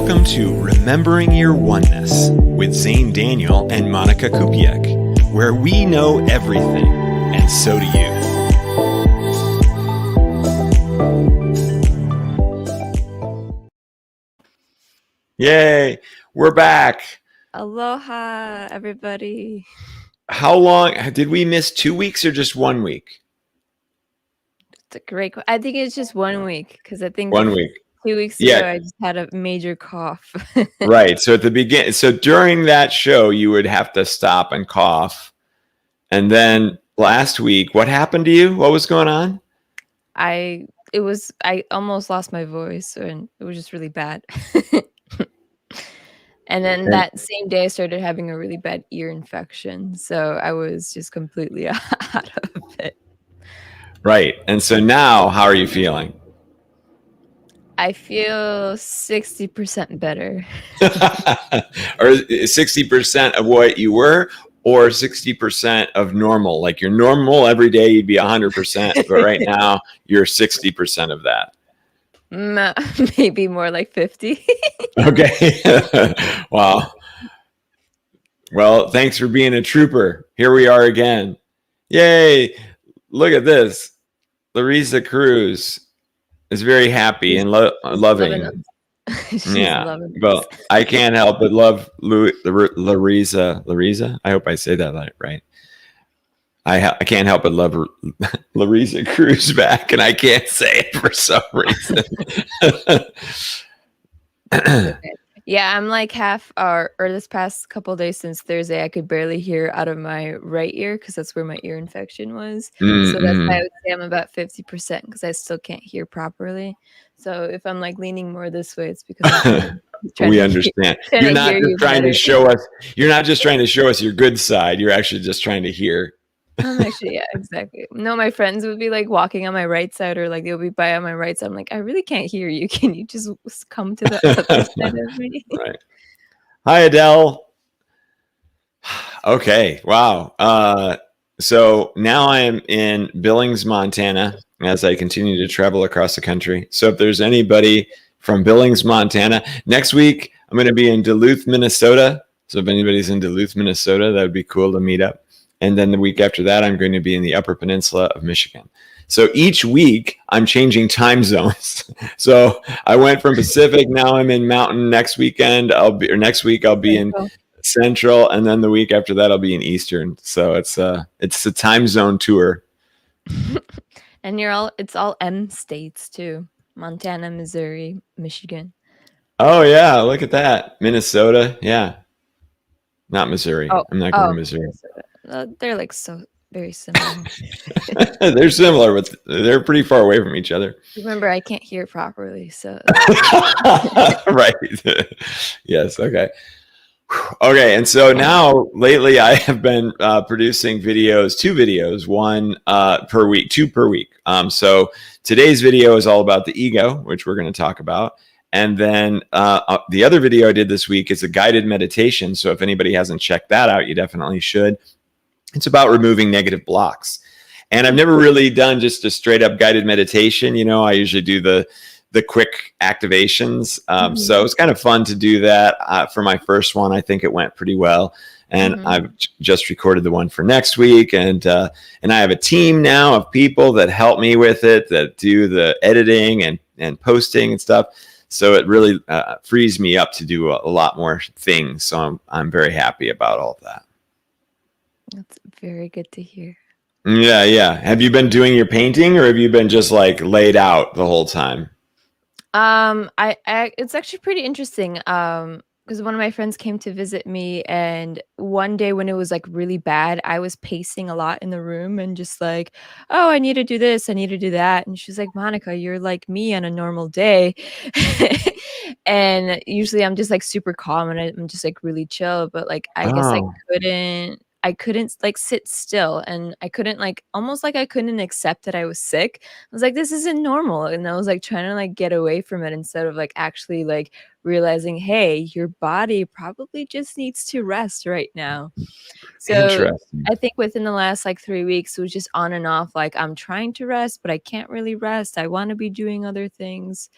Welcome to Remembering Your Oneness with Zane Daniel and Monica Kupiec, where we know everything, and so do you. Yay, we're back. Aloha, everybody. How long did we miss? 2 weeks or just 1 week? It's a great. I think it's just 1 week because I think 1 week. 2 weeks ago I just had a major cough. Right. So at the beginning, so during that show, you would have to stop and cough. And then last week, what happened to you? What was going on? I almost lost my voice, and it was just really bad. And then that same day I started having a really bad ear infection. So I was just completely out of it. Right. And so now, how are you feeling? I feel 60% better. Or 60% of what you were, or 60% of normal? Like you're normal every day, you'd be 100%, but right now you're 60% of that. Maybe more like 50. Okay. Wow. Well, thanks for being a trooper. Here we are again. Yay. Look at this. Larissa Cruz is very happy and loving. Yeah. Well, I can't help but love Larissa. Larissa? I hope I say that right. I can't help but love Larissa Cruz back, and I can't say it for some reason. Yeah, I'm like half or this past couple of days since Thursday, I could barely hear out of my right ear because that's where my ear infection was. So that's why I would say I'm about 50% because I still can't hear properly. So if I'm like leaning more this way, it's because we understand. You're not just trying to show us. You're not just trying to show us your good side. You're actually just trying to hear. Yeah, exactly. No, my friends would be like walking on my right side, or like they'll be by on my right side. I'm like, I really can't hear you. Can you just come to the other side of me? Right. Hi, Adele. Okay. Wow. So now I am in Billings, Montana, as I continue to travel across the country. So if there's anybody from Billings, Montana, next week I'm going to be in Duluth, Minnesota. So if anybody's in Duluth, Minnesota, that would be cool to meet up. And then the week after that, I'm going to be in the Upper Peninsula of Michigan. So each week I'm changing time zones. So I went from Pacific, now I'm in Mountain. Next week I'll be in Central, and then the week after that I'll be in Eastern. So it's a time zone tour. And it's all M states too. Montana, Missouri, Michigan. Oh yeah, look at that. Minnesota, yeah. Not Missouri. I'm not going to Missouri. They're like so very similar. They're similar, but they're pretty far away from each other. Remember, I can't hear properly, so right. Yes. Okay. Okay. And so now lately I have been producing two videos, one per week, two per week. So today's video is all about the ego, which we're going to talk about. And then the other video I did this week is a guided meditation. So if anybody hasn't checked that out, you definitely should. It's about removing negative blocks. And I've never really done just a straight up guided meditation. You know, I usually do the quick activations. So it's kind of fun to do that. For my first one, I think it went pretty well. And I've just recorded the one for next week. And I have a team now of people that help me with it, that do the editing and posting and stuff. So it really frees me up to do a lot more things. So I'm very happy about all of that. That's very good to hear. Yeah. Have you been doing your painting, or have you been just like laid out the whole time? It's actually pretty interesting. Because one of my friends came to visit me, and one day when it was like really bad, I was pacing a lot in the room and just like, oh, I need to do this, I need to do that. And she's like, Monica, you're like me on a normal day. And usually I'm just like super calm and I'm just like really chill. But like, I guess I couldn't like sit still, and I couldn't like almost like I couldn't accept that I was sick. I was like, this isn't normal. And I was like trying to like get away from it instead of like actually like realizing, hey, your body probably just needs to rest right now. So I think within the last like 3 weeks, it was just on and off. Like I'm trying to rest, but I can't really rest. I want to be doing other things.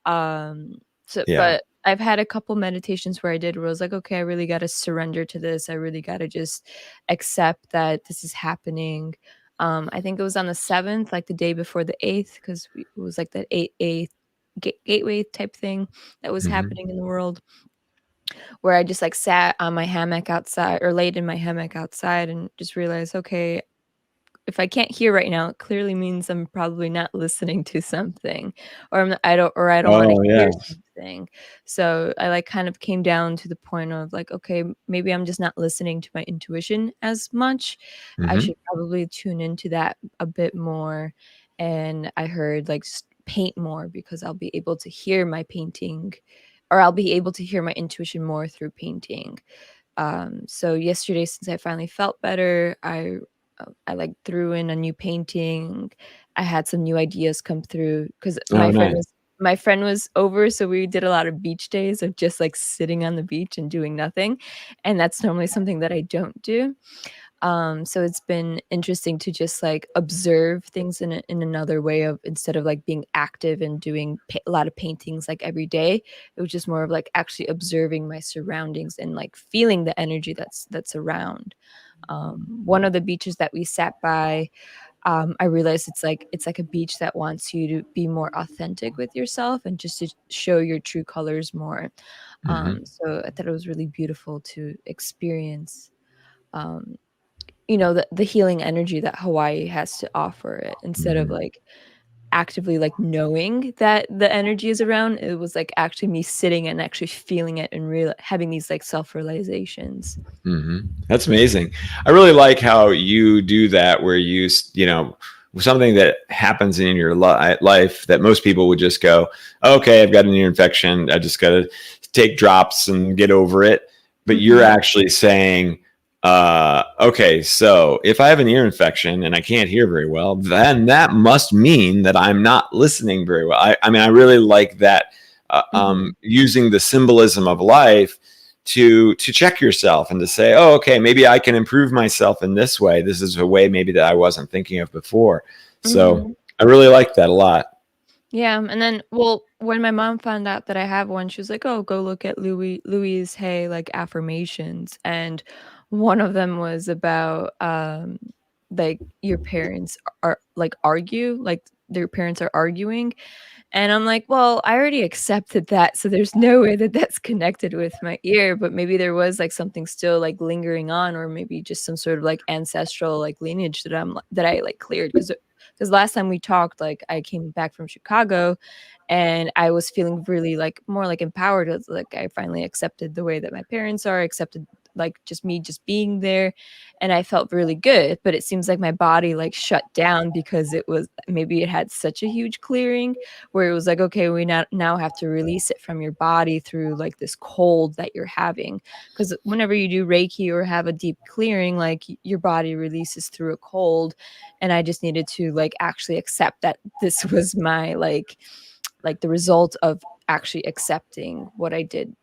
But I've had a couple meditations where I was like, "Okay, I really gotta surrender to this. I really gotta just accept that this is happening." I think it was on the 7th, like, the day before the 8th, 'cause it was, like, that 8th gateway type thing that was Mhm. happening in the world, where I just, like, sat on my hammock outside or laid in my hammock outside and just realized, "Okay, if I can't hear right now, it clearly means I'm probably not listening to something, or I don't wanna Oh, hear yes. something." So, I, like, kind of came down to the point of, like, okay, maybe I'm just not listening to my intuition as much. I Mhm. should probably tune into that a bit more, and I heard, like, just paint more because I'll be able to hear my painting, or I'll be able to hear my intuition more through painting. So yesterday, since I finally felt better, I like threw in a new painting. I had some new ideas come through because Oh, nice. my friend was over, so we did a lot of beach days of just like sitting on the beach and doing nothing, and that's normally something that I don't do. So it's been interesting to just like observe things in another way of instead of like being active and doing a lot of paintings like every day. It was just more of like actually observing my surroundings and like feeling the energy that's around. One of the beaches that we sat by, I realized it's like a beach that wants you to be more authentic with yourself and just to show your true colors more. Mhm. So I thought it was really beautiful to experience. Um, you know, the healing energy that Hawaii has to offer it instead of, Mhm. like, actively, like, knowing that the energy is around, it was, like, actually me sitting and actually feeling it and real having these, like, self-realizations. That's amazing. I really like how you do that, where something that happens in your life that most people would just go, okay, I've got an ear infection. I just got to take drops and get over it. But you're Mhm, actually saying, okay, so if I have an ear infection and I can't hear very well, then that must mean that I'm not listening very well. I mean, I really like that, mhm, using the symbolism of life to check yourself and to say, oh, okay, maybe I can improve myself in this way. This is a way maybe that I wasn't thinking of before. So mhm. I really like that a lot. Yeah, and then well, when my mom found out that I have one, she was like, "Oh, go look at Louise Hay, like, affirmations," and one of them was about, like, your parents are like, argue, like, their parents are arguing, and I'm like, "Well, I already accepted that, so there's no way that that's connected with my ear, but maybe there was, like, something still, like, lingering on or maybe just some sort of, like, ancestral, like, lineage that I, like, cleared because last time we talked, like, I came back from Chicago, and I was feeling really, like, more, like, empowered, it's like, I finally accepted the way that my parents are, accepted, like, just me just being there, and I felt really good, but it seems like my body, like, shut down because it was maybe it had such a huge clearing where it was like, "Okay, we now have to release it from your body through, like, this cold that you're having, because whenever you do Reiki or have a deep clearing, like, your body releases through a cold, and I just needed to, like, actually accept that this was my, like, the result of actually accepting what I did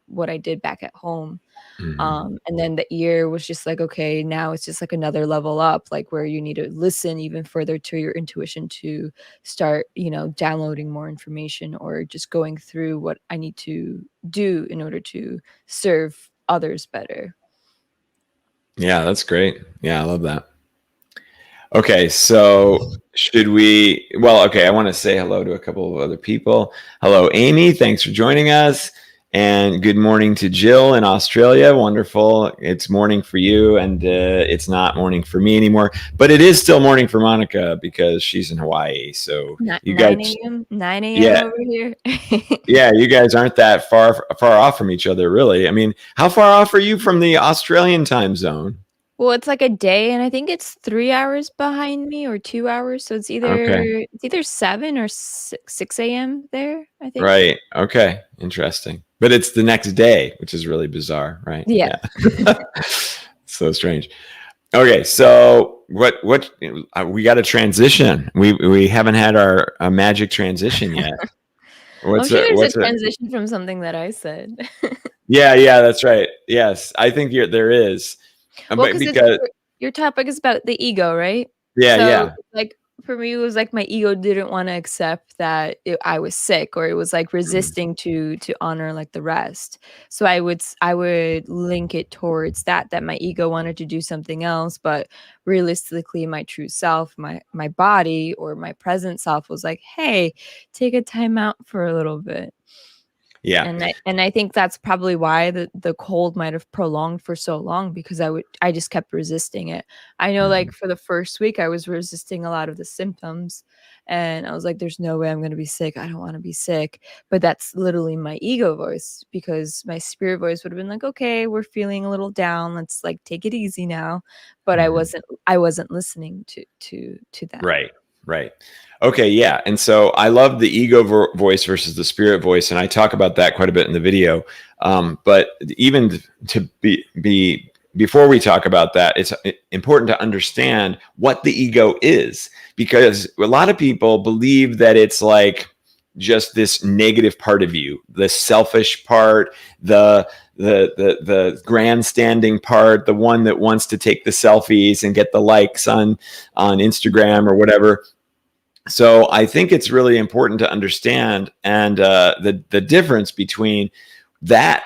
back at home. Mhm. And then the ear was just like, okay, now it's just like another level up, like where you need to listen even further to your intuition to start, you know, downloading more information or just going through what I need to do in order to serve others better. Yeah, that's great. Yeah, I love that. Okay, so should we? Well, okay, I want to say hello to a couple of other people. Hello, Amy. Thanks for joining us. And good morning to Jill in Australia. Wonderful. It's morning for you, and it's not morning for me anymore. But it is still morning for Monica because she's in Hawaii. So you guys, 9 a.m. 9 a.m. yeah, over here. yeah, you guys aren't that far off from each other, really. I mean, how far off are you from the Australian time zone? Well, it's like a day, and I think it's 3 hours behind me or 2 hours, so Okay. it's either 7 or 6 AM there, I think. Right. Okay. Interesting. But it's the next day, which is really bizarre, right? Yeah. Yeah. So strange. Okay, so what we got to transition. We haven't had our magic transition yet. I'm What's sure it? there's a What's it? transition from something that I said. Yeah, yeah, that's right. Yes, I think there is. Well, But because because your topic is about the ego, right? yeah, So, yeah, like, For me, it was like my ego didn't wanna accept that I was sick, or it was, like, Mhm. resisting to honor, like, the rest. So I would link it towards that my ego wanted to do something else, but realistically, my true self, my body, or my present self was like, "Hey, take a time out for a little bit." Yeah. And I think that's probably why the cold might have prolonged for so long, because I just kept resisting it. I know, like, Mhm. for the first week, I was resisting a lot of the symptoms, and I was like, "There's no way I'm gonna be sick. I don't wanna be sick." But that's literally my ego voice, because my spirit voice would have been like, "Okay, we're feeling a little down. Let's, like, take it easy now." But I Mhm. wasn't I wasn't listening to that. Right. Right. Okay. Yeah. And so I love the ego voice versus the spirit voice, and I talk about that quite a bit in the video. But even to be before we talk about that, it's important to understand what the ego is, because a lot of people believe that it's like just this negative part of you, the selfish part, the grandstanding part, the one that wants to take the selfies and get the likes on Instagram or whatever. So I think it's really important to understand and the difference between that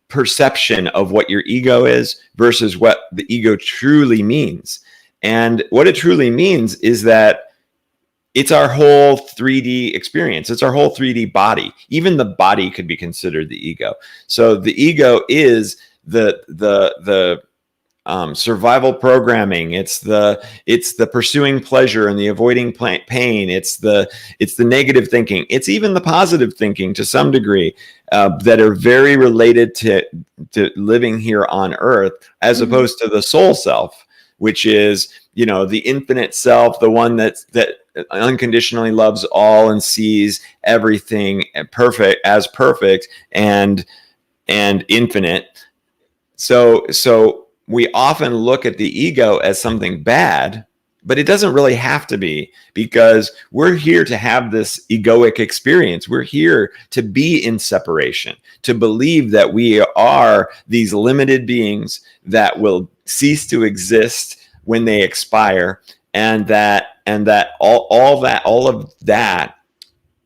perception of what your ego is versus what the ego truly means. And what it truly means is that it's our whole 3D experience. It's our whole 3D body. Even the body could be considered the ego. So the ego is the survival programming. It's the pursuing pleasure and the avoiding pain. It's the negative thinking. It's even the positive thinking to some degree, that are very related to living here on Earth, as Mhm. opposed to the soul self, which is, the infinite self, the one that unconditionally loves all and sees everything perfect and infinite. So we often look at the ego as something bad, but it doesn't really have to be, because we're here to have this egoic experience. We're here to be in separation, to believe that we are these limited beings that will cease to exist when they expire, and that all of that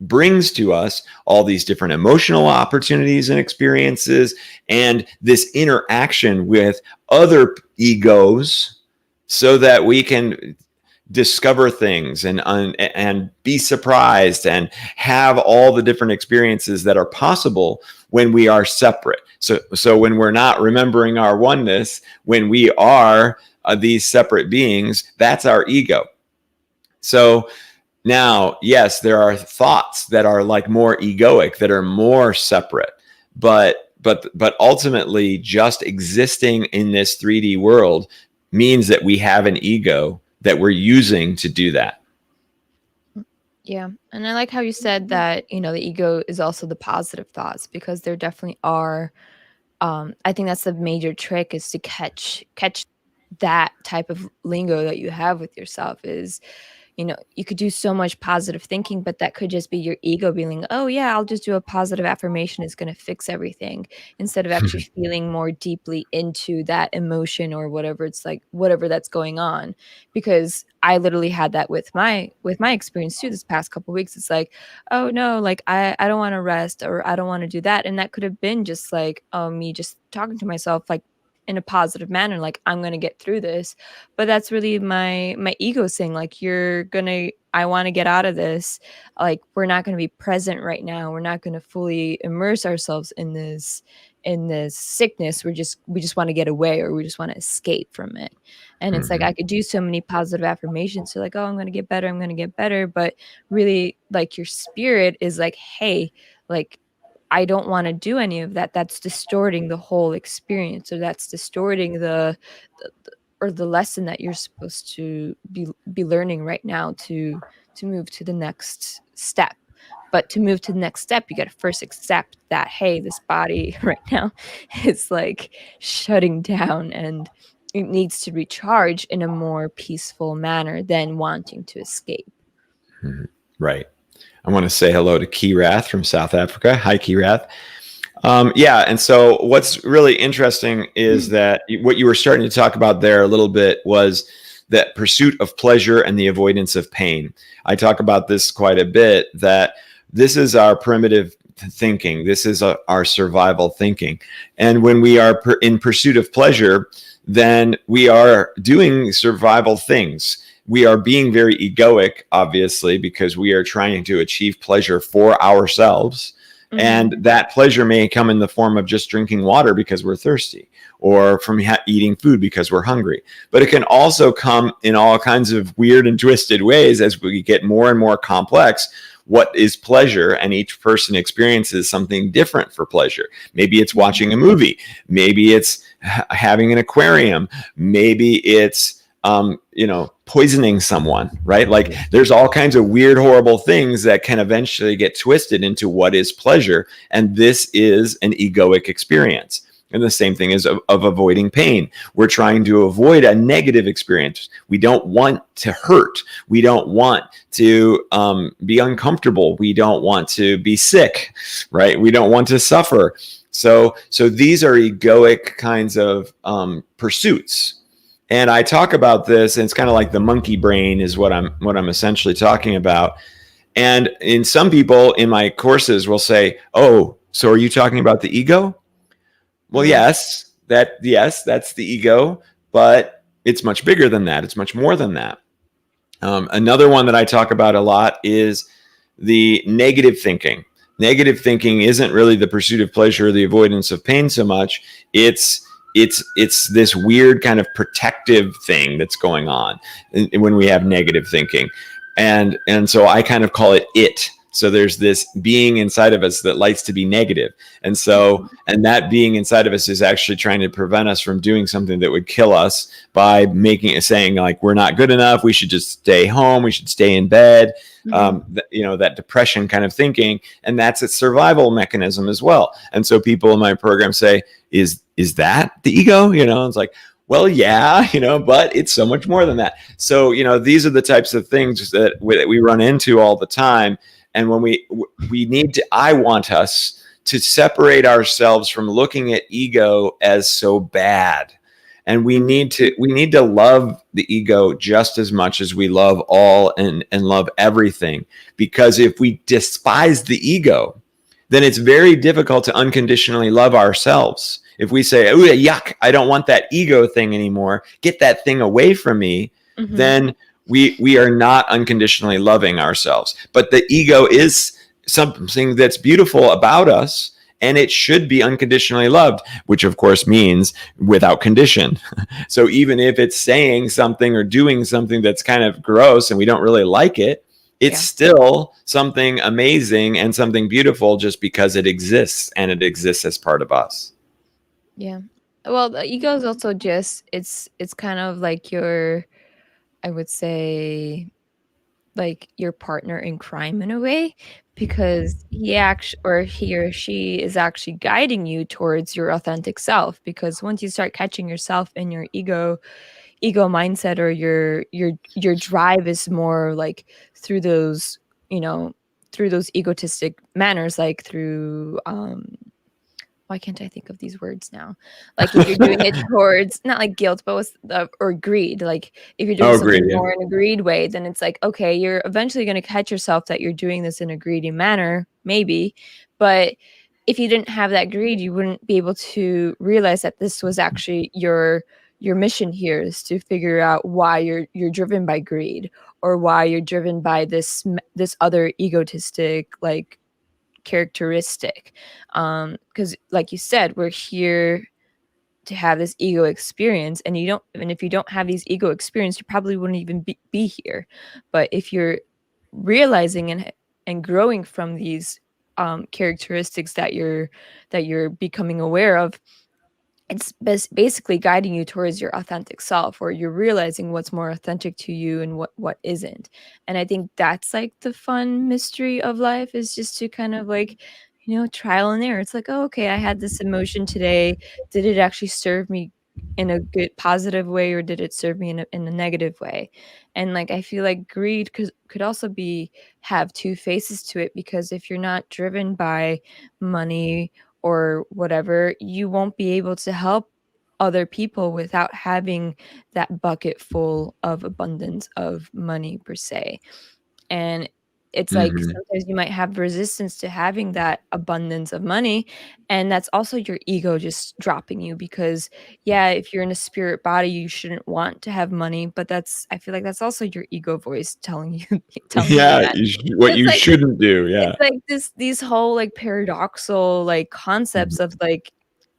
brings to us all these different emotional opportunities and experiences, and this interaction with other egos, so that we can discover things and be surprised and have all the different experiences that are possible when we are separate. So when we're not remembering our oneness, when we are these separate beings, that's our ego. So now, yes, there are thoughts that are like more egoic, that are more separate, but ultimately, just existing in this 3D world means that we have an ego that we're using to do that. Yeah, and I like how you said that, the ego is also the positive thoughts, because there definitely are. I think that's the major trick, is to catch that type of lingo that you have with yourself. Is, you could do so much positive thinking, but that could just be your ego being like, "Oh yeah, I'll just do a positive affirmation, it's gonna fix everything," instead of actually feeling more deeply into that emotion, or whatever it's like, whatever that's going on. Because I literally had that with my experience too this past couple weeks. It's like, "Oh no, like I don't wanna rest, or I don't wanna do that," and that could have been just like, me just talking to myself, like, in a positive manner, like, "I'm gonna get through this." But that's really my ego saying, like, I wanna get out of this. Like, we're not gonna be present right now. We're not gonna fully immerse ourselves in this sickness. We just wanna get away, or we just wanna escape from it. And it's like, Mhm. I could do so many positive affirmations, so like, "Oh, I'm gonna get better, I'm gonna get better," but really, like, your spirit is like, "Hey, like, I don't wanna do any of that. That's distorting the whole experience, or that's distorting the lesson that you're supposed to be learning right now, to move to the next step." But to move to the next step, you gotta first accept that, "Hey, this body right now is, like, shutting down, and it needs to recharge in a more peaceful manner than wanting to escape." Mhm. Right. I want to say hello to Kirath from South Africa. Hi, Kirath. Yeah, and so what's really interesting is that what you were starting to talk about there a little bit was the pursuit of pleasure and the avoidance of pain. I talk about this quite a bit, that this is our primitive thinking. This is our survival thinking. And when we are in pursuit of pleasure, then we are doing survival things. We are being very egoic, obviously, because we are trying to achieve pleasure for ourselves. Mm-hmm. And that pleasure may come in the form of just drinking water because we're thirsty, or from eating food because we're hungry. But it can also come in all kinds of weird and twisted ways as we get more and more complex. What is pleasure? And each person experiences something different for pleasure. Maybe it's watching a movie. Maybe it's having an aquarium. Maybe it's, poisoning someone, right? Like there's all kinds of weird, horrible things that can eventually get twisted into what is pleasure. And this is an egoic experience. And the same thing is of avoiding pain. We're trying to avoid a negative experience. We don't want to hurt. We don't want to be uncomfortable. We don't want to be sick, right? We don't want to suffer. So these are egoic kinds of pursuits. And I talk about this, and it's kind of like the monkey brain is what I'm essentially talking about. And in some people in my courses will say, "Oh, so are you talking about the ego?" Well, yes, that's the ego, but it's much bigger than that. It's much more than that. Another one that I talk about a lot is the negative thinking. Negative thinking isn't really the pursuit of pleasure or the avoidance of pain so much. It's this weird kind of protective thing that's going on when we have negative thinking. And so I kind of call it. So there's this being inside of us that likes to be negative. And that being inside of us is actually trying to prevent us from doing something that would kill us by saying like, we're not good enough. We should just stay home. We should stay in bed. Mm-hmm. That depression kind of thinking. And that's a survival mechanism as well. And so people in my program say, is that the ego? It's like, well, yeah, but it's so much more than that. So, these are the types of things that we run into all the time. And when we need to, I want us to separate ourselves from looking at ego as so bad. And we need to love the ego just as much as we love all and love everything. Because if we despise the ego, then it's very difficult to unconditionally love ourselves. If we say, "Oh, yuck, I don't want that ego thing anymore. Get that thing away from me," mm-hmm. then we are not unconditionally loving ourselves. But the ego is something that's beautiful about us, and it should be unconditionally loved, which of course means without condition. So even if it's saying something or doing something that's kind of gross and we don't really like it, it's still something amazing and something beautiful just because it exists, and it exists as part of us. Yeah. Well, the ego is also just, it's kind of like I would say, like your partner in crime in a way, because he or she is actually guiding you towards your authentic self. Because once you start catching yourself in your ego mindset, or your drive is more like through those, through those egotistic manners, like through why can't I think of these words now? Like if you're doing it towards not like guilt, but or greed. Like if you're doing something more in a greed way, then it's like, okay, you're eventually going to catch yourself that you're doing this in a greedy manner, maybe. But if you didn't have that greed, you wouldn't be able to realize that this was actually your mission here, is to figure out why you're driven by greed, or why you're driven by this other egotistic like characteristic. Because like you said, we're here to have this ego experience, and if you don't have these ego experience, you probably wouldn't even be here. But if you're realizing and growing from these characteristics that you're becoming aware of, it's basically guiding you towards your authentic self, or you're realizing what's more authentic to you and what isn't. And I think that's like the fun mystery of life, is just to kind of like, trial and error. It's like, oh, okay, I had this emotion today. Did it actually serve me in a good positive way, or did it serve me in a negative way? And like, I feel like greed could also have two faces to it, because if you're not driven by money or whatever, you won't be able to help other people without having that bucket full of abundance of money per se. And it's like Mhm. sometimes you might have resistance to having that abundance of money, and that's also your ego just dropping you because, yeah, if you're in a spirit body, you shouldn't want to have money, but that's I feel like that's also your ego voice telling you telling you Yeah, that. what It's you like shouldn't do, yeah. it's like these whole, like, paradoxal, like, Mhm. concepts of, like,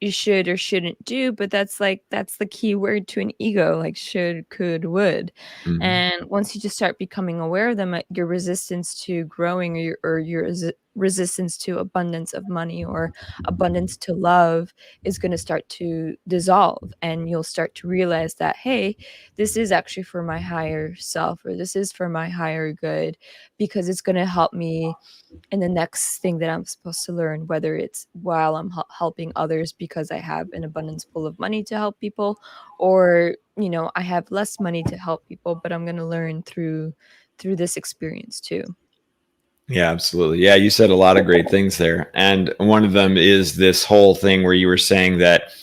you should or shouldn't do, but that's the key word to an ego, like, should, could, would, Mhm. and once you just start becoming aware of them, your resistance to growing or your resistance to abundance of money or abundance to love is gonna start to dissolve, and you'll start to realize that, "Hey, this is actually for my higher self," or, "This is for my higher good," because it's gonna help me and the next thing that I'm supposed to learn, whether it's while I'm helping others because I have an abundance full of money to help people, or I have less money to help people, but I'm gonna learn through this experience too. Yeah, absolutely. Yeah, you said a lot of great things there. And one of them is this whole thing where you were saying that,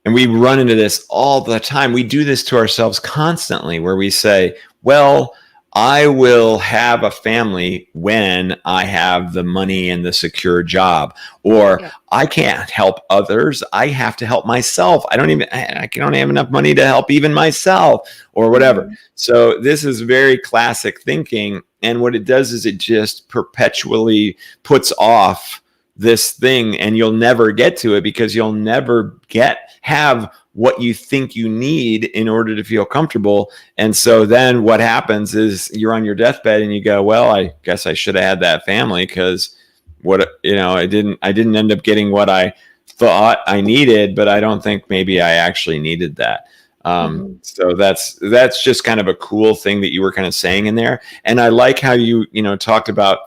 and we run into this all the time. We do this to ourselves constantly where we say, well, I will have a family when I have the money and the secure job, or Yeah. I can't help others. I have to help myself. I don't have enough money to help even myself or whatever. Mhm. So this is very classic thinking. And what it does is it just perpetually puts off this thing, and you'll never get to it because you'll never have what you think you need in order to feel comfortable. And so then what happens is you're on your deathbed and you go, well, I guess I should have had that family because I didn't end up getting what I thought I needed, but I don't think maybe I actually needed that. Mhm. So that's just kind of a cool thing that you were kind of saying in there. And I like how you talked about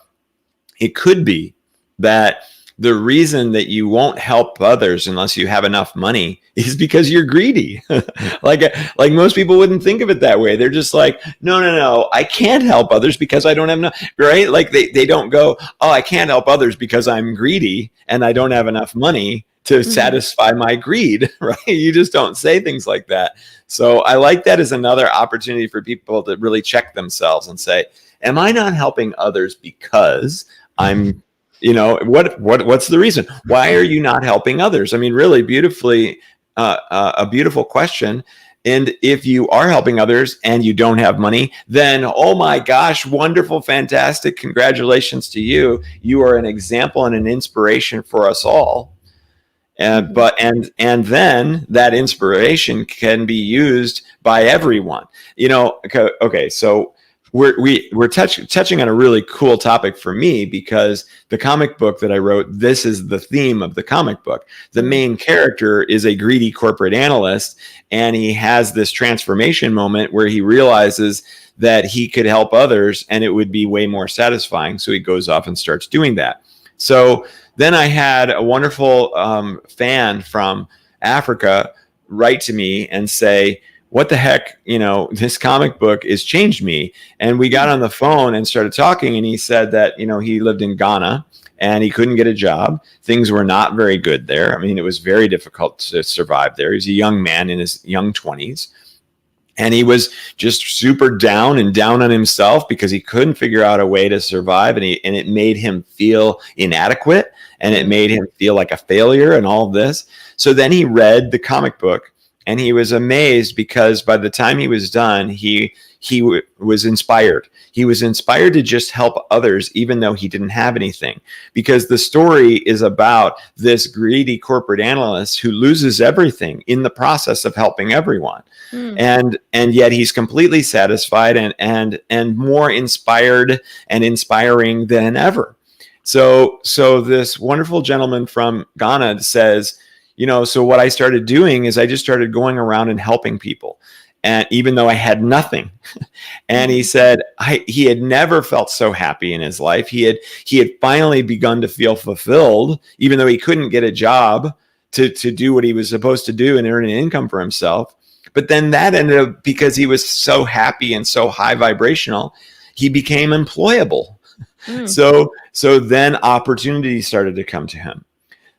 it could be that the reason that you won't help others unless you have enough money is because you're greedy. like like most people wouldn't think of it that way. They're just like, no, I can't help others because I don't have enough, right? Like they don't go, oh, I can't help others because I'm greedy and I don't have enough money to Mhm. satisfy my greed, right? You just don't say things like that. So I like that as another opportunity for people to really check themselves and say, am I not helping others because I'm, what's the reason? Why are you not helping others? I mean, really beautifully, a beautiful question. And if you are helping others and you don't have money, then, oh my gosh, wonderful, fantastic. Congratulations to you. You are an example and an inspiration for us all. And Mhm. but and then that inspiration can be used by everyone. Okay, so we're touching on a really cool topic for me because the comic book that I wrote, this is the theme of the comic book. The Mm. main character is a greedy corporate analyst, and he has this transformation moment where he realizes that he could help others and it would be way more satisfying. So he goes off and starts doing that. So then I had a wonderful fan from Africa write to me and say, what the heck, this comic book has changed me. And we got Mm. on the phone and started talking. And he said that, he lived in Ghana and he couldn't get a job. Things were not very good there. I mean, it was very difficult to survive there. He's a young man in his young 20s. And he was just super down and down on himself because he couldn't figure out a way to survive. And it made him feel inadequate and it Mm. made him feel like a failure and all of this. So then he read the comic book and he was amazed because by the time he was done, he was inspired. He was inspired to just help others, even though he didn't have anything, because the story is about this greedy corporate analyst who loses everything in the process of helping everyone, Mm. and yet he's completely satisfied and more inspired and inspiring than ever. So this wonderful gentleman from Ghana says, so what I started doing is I just started going around and helping people, and even though I had nothing. And he Mhm. said he had never felt so happy in his life. He had finally begun to feel fulfilled, even though he couldn't get a job to do what he was supposed to do and earn an income for himself. But then that ended up, because he was so happy and so high vibrational, he became employable. Mm. So then opportunities started to come to him.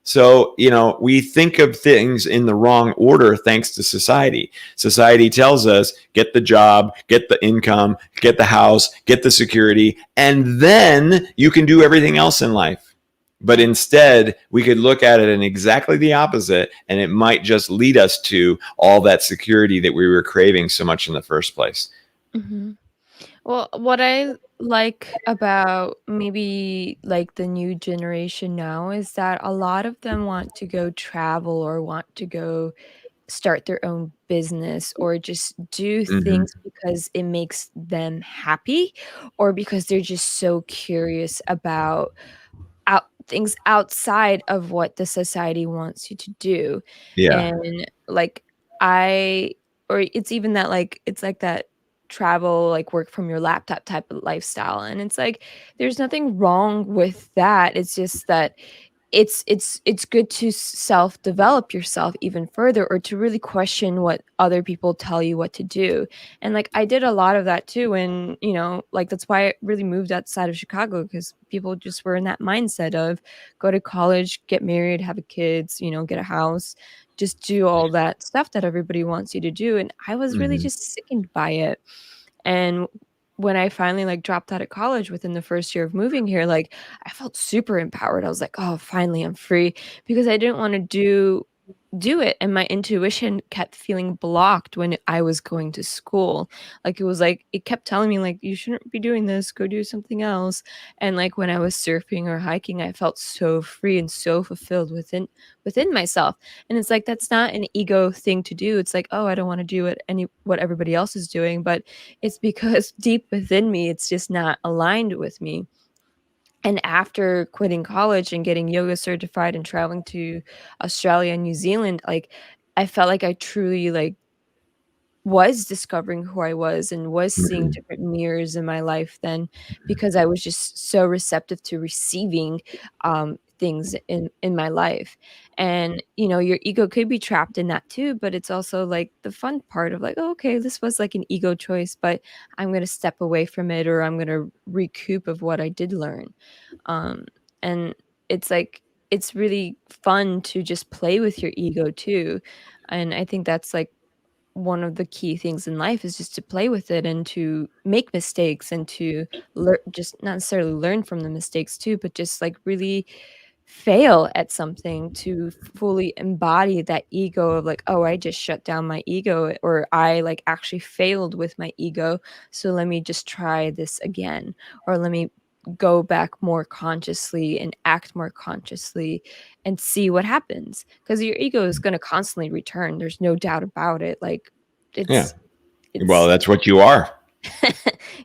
So, we think of things in the wrong order thanks to society. Society tells us get the job, get the income, get the house, get the security, and then you can do everything else in life. But instead, we could look at it in exactly the opposite, and it might just lead us to all that security that we were craving so much in the first place. Mhm. Well, what I like about maybe like the new generation now is that a lot of them want to go travel or want to go start their own business or just do Hmm. things because it makes them happy or because they're just so curious about things outside of what the society wants you to do. Yeah. And like I or it's even that like it's like that travel, like work from your laptop type of lifestyle. And it's like there's nothing wrong with that. It's just that it's good to self-develop yourself even further or to really question what other people tell you what to do. And, like, I did a lot of that too and, like, that's why I really moved outside of Chicago because people just were in that mindset of go to college, get married, have a kids, get a house, just do all that stuff that everybody wants you to do, and I was really Hmm. just sickened by it. And when I finally, like, dropped out of college within the first year of moving here, like, I felt super empowered. I was like, "Oh, finally, I'm free," because I didn't wanna do it, and my intuition kept feeling blocked when I was going to school. Like, it was like it kept telling me, like, "You shouldn't be doing this, go do something else." And, like, when I was surfing or hiking, I felt so free and so fulfilled within myself. And it's like, that's not an ego thing to do. It's like, "Oh, I don't wanna do what everybody else is doing," but it's because deep within me, it's just not aligned with me. And after quitting college and getting yoga certified and traveling to Australia and New Zealand, like, I felt like I truly, like, was discovering who I was and was seeing Hmm. different mirrors in my life then because I was just so receptive to receiving, things in my life. And, your ego could be trapped in that too, but it's also, like, the fun part of, like, "Oh, okay, this was, like, an ego choice, but I'm gonna step away from it, or I'm gonna recoup of what I did learn." Um, and it's like it's really fun to just play with your ego too, and I think that's, like, one of the key things in life is just to play with it and to make mistakes and to just not necessarily learn from the mistakes too, but just, like, really fail at something to fully embody that ego of, like, "Oh, I just shut down my ego," or, "I, like, actually failed with my ego, so let me just try this again," or, "Let me go back more consciously and act more consciously and see what happens," because your ego is gonna constantly return, there's no doubt about it, like, Yeah. it's Well, it's that's what you are.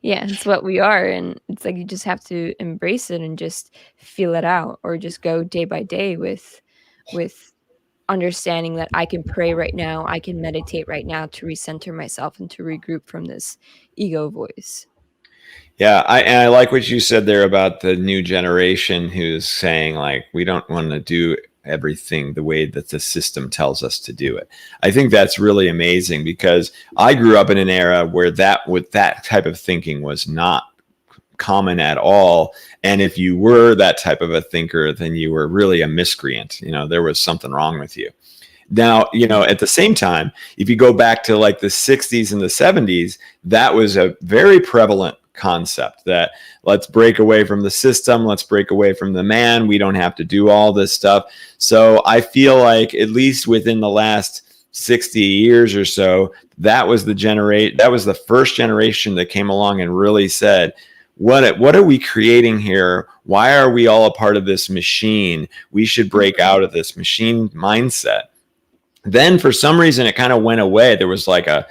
yeah, it's what we are, and it's like you just have to embrace it and just feel it out or just go day by day with understanding that I can pray right now, I can meditate right now to recenter myself and to regroup from this ego voice. Yeah, and I like what you said there about the new generation who's saying like we don't want to do everything the way that the system tells us to do it. I think that's really amazing because I grew up in an era where that type of thinking was not common at all. And if you were that type of a thinker, then you were really a miscreant. There was something wrong with you. Now, at the same time, if you go back to like the 60s and the 70s, that was a very prevalent concept that let's break away from the system, let's break away from the man, we don't have to do all this stuff. So I feel like at least within the last 60 years or so, that was the first generation that came along and really said, what are we creating here? Why are we all a part of this machine? We should break Mhm, out of this machine mindset. Then for some reason it kind of went away. There was like a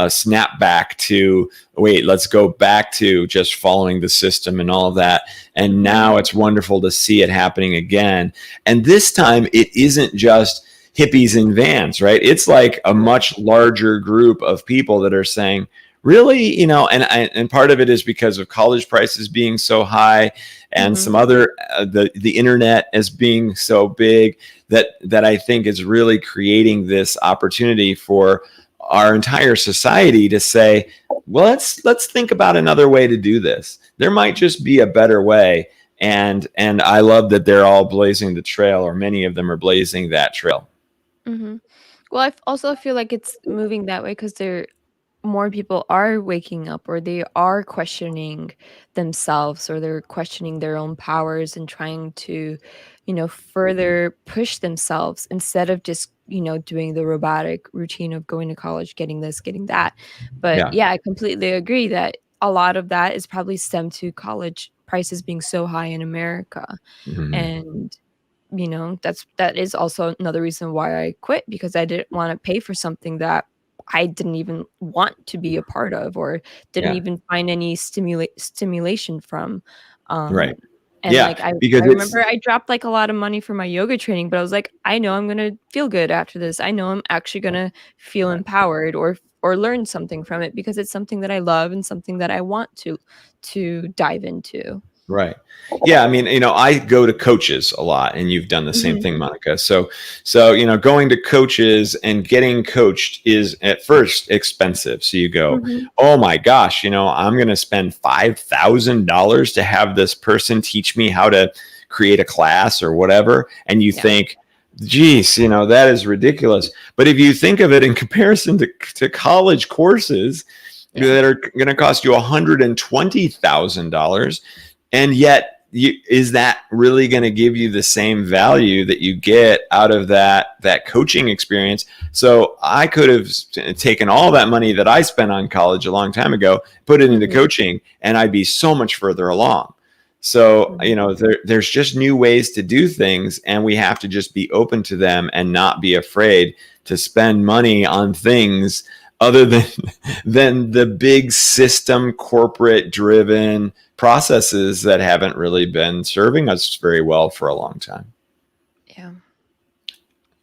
snap back to wait, let's go back to just following the system and all of that. And mhm, now it's wonderful to see it happening again. And this time it isn't just hippies in vans, right? It's like a right, much larger group of people that are saying, really, and part of it is because of college prices being so high and mhm, some other the internet as being so big that I think is really creating this opportunity for our entire society to say, well, let's think about another way to do this. There might just be a better way. And I love that they're all blazing the trail, or many of them are blazing that trail. Well, also feel like it's moving that way because there more people are waking up, or they are questioning themselves, or they're questioning their own powers and trying to, further push themselves instead of just, doing the robotic routine of going to college, getting this, getting that. But Yeah. yeah, I completely agree that a lot of that is probably stemmed to college prices being so high in America. Hmm. And that is also another reason why I quit, because I didn't want to pay for something that I didn't even want to be a part of, or didn't Yeah. even find any stimulation from. Right. Um, and Yeah. like I Because it's remember I dropped like a lot of money for my yoga training, but I was like, I know I'm gonna feel good after this. I know I'm actually gonna feel right. empowered, or learn something from it, because it's something that I love and something that I want to dive into. Right. Yeah. I mean, I go to coaches a lot, and you've done the same Mhm, thing, Monica. So, going to coaches and getting coached is at first expensive. So you go, mhm, oh my gosh, I'm going to spend $5,000 to have this person teach me how to create a class or whatever. And you yeah, think, geez, that is ridiculous. But if you think of it in comparison to college courses yeah, that are going to cost you $120,000, and yet is that really going to give you the same value that you get out of that coaching experience? So I could have taken all that money that I spent on college a long time ago, put it into mhm, coaching, and I'd be so much further along. So mhm, there's just new ways to do things, and we have to just be open to them and not be afraid to spend money on things other than the big system corporate driven processes that haven't really been serving us very well for a long time. yeah.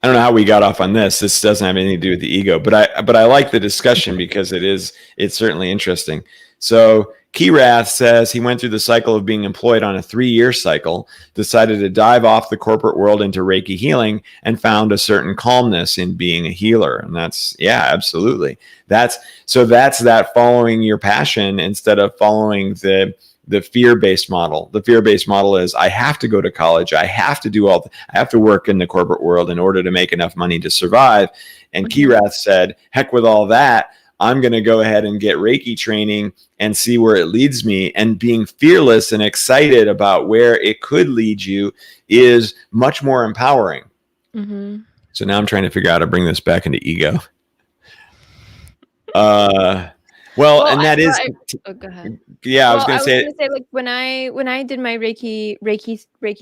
I don't know how we got off on this. This doesn't have anything to do with the ego, but I like the discussion because it's certainly interesting. So Keyrath says he went through the cycle of being employed on a 3-year cycle, decided to dive off the corporate world into Reiki healing, and found a certain calmness in being a healer. And yeah, absolutely. That's that following your passion instead of following the fear-based model. The fear-based model is I have to go to college. I have to I have to work in the corporate world in order to make enough money to survive. And Mhm, Keyrath said, heck with all that. I'm going to go ahead and get Reiki training and see where it leads me. And being fearless and excited about where it could lead you is much more empowering. mhm. So now I'm trying to figure out how to bring this back into ego. Uh, well, Well, and that is, oh, go ahead. yeah, I was Well, going I to was say, gonna say, like, when I did my Reiki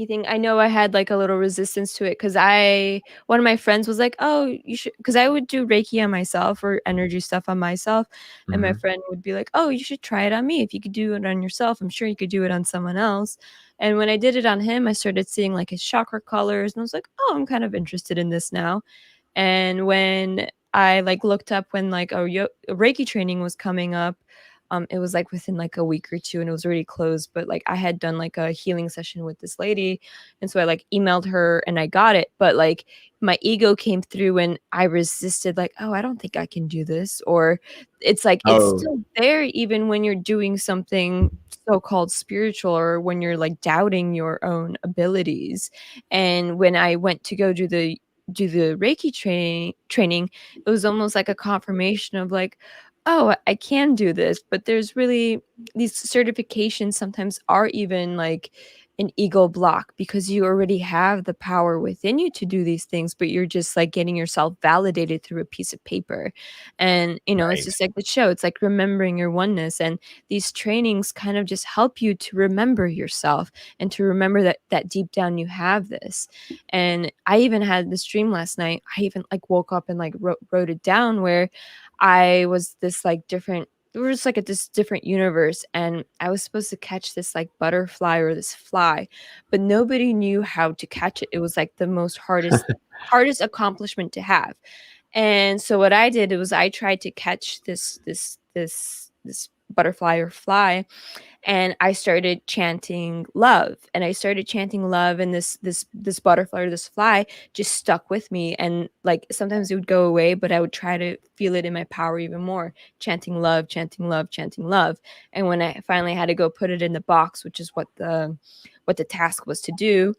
thing, I know I had, like, a little resistance to it, because I one of my friends was like, "Oh, you should," because I would do Reiki on myself, or energy stuff on myself, and my mhm. friend would be like, "Oh, you should try it on me. If you could do it on yourself, I'm sure you could do it on someone else." And when I did it on him, I started seeing, like, his chakra colors, and I was like, "Oh, I'm kind of interested in this now." And when I, like, looked up when, like, a Reiki training was coming up, it was, like, within, like, a week or 2, and it was already closed, but, like, I had done, like, a healing session with this lady, and so I, like, emailed her and I got it, but, like, my ego came through and I resisted, like, "Oh, I don't think I can do this," or it's, like, it's Oh, still there even when you're doing something so-called spiritual, or when you're, like, doubting your own abilities. And when I went to go do the Reiki training, it was almost like a confirmation of, like, "Oh, I can do this," but there's really these certifications sometimes are even like an ego block, because you already have the power within you to do these things, but you're just, like, getting yourself validated through a piece of paper. And, it's right. just like the show, it's like remembering your oneness, and these trainings kind of just help you to remember yourself, and to remember that deep down you have this. And I even had this dream last night. I even, like, woke up and, like, wrote it down, where I was this, like, different we were just, like, at this different universe, and I was supposed to catch this, like, butterfly or this fly, but nobody knew how to catch it. It was, like, the most hardest accomplishment to have. And so what I did was I tried to catch this butterfly or fly, and I started chanting love, and I started chanting love, and this butterfly or this fly just stuck with me, and like sometimes it would go away, but I would try to feel it in my power even more, chanting love, chanting love, chanting love. And when I finally had to go put it in the box, which is what the task was to do,